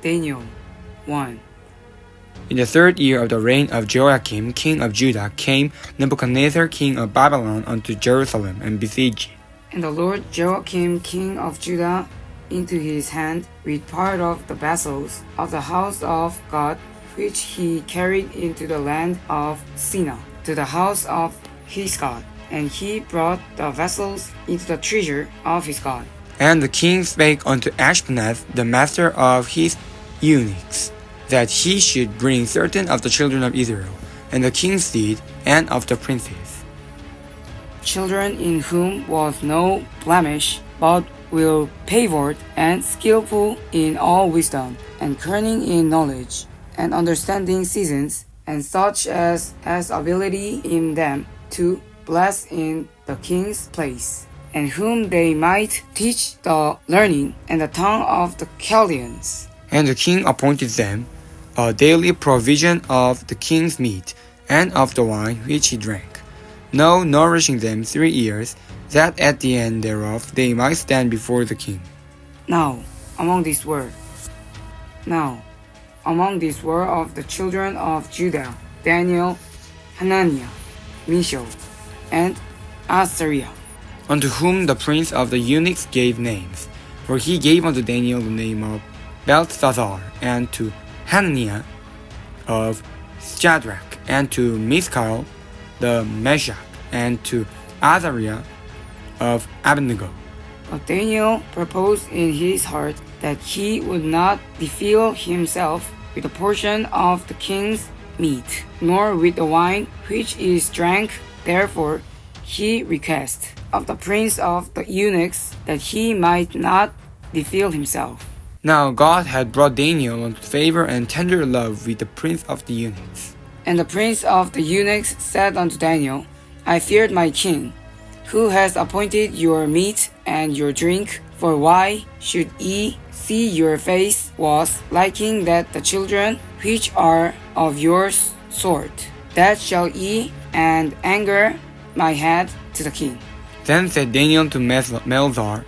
Daniel 1. In the 3rd year of the reign of Joachim, king of Judah, came Nebuchadnezzar, king of Babylon, unto Jerusalem, and besieged it. And the Lord Joachim king of Judah into his hand with part of the vessels of the house of God, which he carried into the land of Sinai, to the house of his God. And he brought the vessels into the treasure of his God. And the king spake unto Ashpenaz, the master of his eunuchs, that he should bring certain of the children of Israel, and the king's seed, and of the princes, children in whom was no blemish, but will favored and skillful in all wisdom, and cunning in knowledge, and understanding seasons, and such as has ability in them to bless in the king's place, and whom they might teach the learning and the tongue of the Chaldeans. And the king appointed them a daily provision of the king's meat, and of the wine which he drank, no nourishing them 3 years, that at the end thereof they might stand before the king. Now among these were of the children of Judah, Daniel, Hananiah, Mishael, and Azariah, unto whom the prince of the eunuchs gave names. For he gave unto Daniel the name of Belteshazzar, and to Hananiah of Shadrach, and to Mishael the Meshach, and to Azariah of Abednego. But Daniel purposed in his heart that he would not defile himself with a portion of the king's meat, nor with the wine which is drank. Therefore he requested of the prince of the eunuchs that he might not defile himself. Now God had brought Daniel unto favor and tender love with the prince of the eunuchs. And the prince of the eunuchs said unto Daniel, I feared my king, who has appointed your meat and your drink. For why should ye see your face was liking that the children which are of your sort, that shall ye and anger my head to the king? Then said Daniel to Melzar,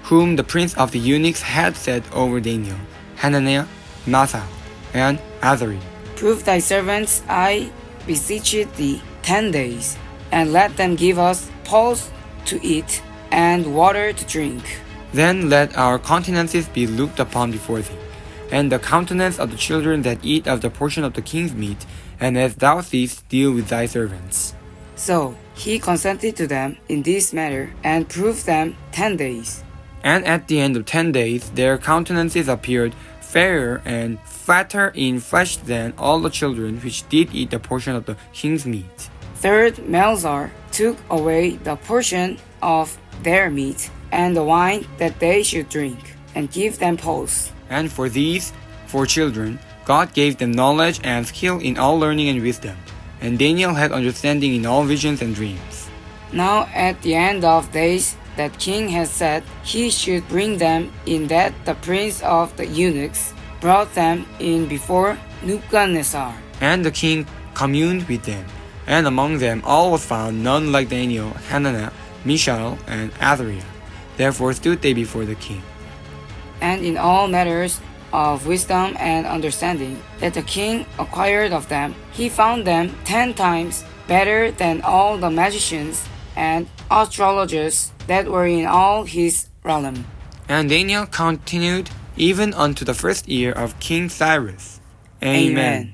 whom the prince of the eunuchs had set over Daniel, Hananiah, Mishael, and Azariah, Prove thy servants, I beseech thee, 10 days, and let them give us pulse to eat and water to drink. Then let our countenances be looked upon before thee, and the countenance of the children that eat of the portion of the king's meat, and as thou seest, deal with thy servants. So he consented to them in this matter, and proved them 10 days. And at the end of 10 days their countenances appeared fairer and fatter in flesh than all the children which did eat the portion of the king's meat. Third Melzar took away the portion of their meat and the wine that they should drink, and give them pulse. And for these 4 children God gave them knowledge and skill in all learning and wisdom, and Daniel had understanding in all visions and dreams. Now at the end of days that king had said he should bring them in, that the prince of the eunuchs brought them in before Nebuchadnezzar. And the king communed with them, and among them all was found none like Daniel, Hananiah, Mishael, and Azariah. Therefore stood they before the king. And in all matters of wisdom and understanding that the king acquired of them, he found them 10 times better than all the magicians and astrologers that were in all his realm. And Daniel continued even unto the 1st year of King Cyrus. Amen.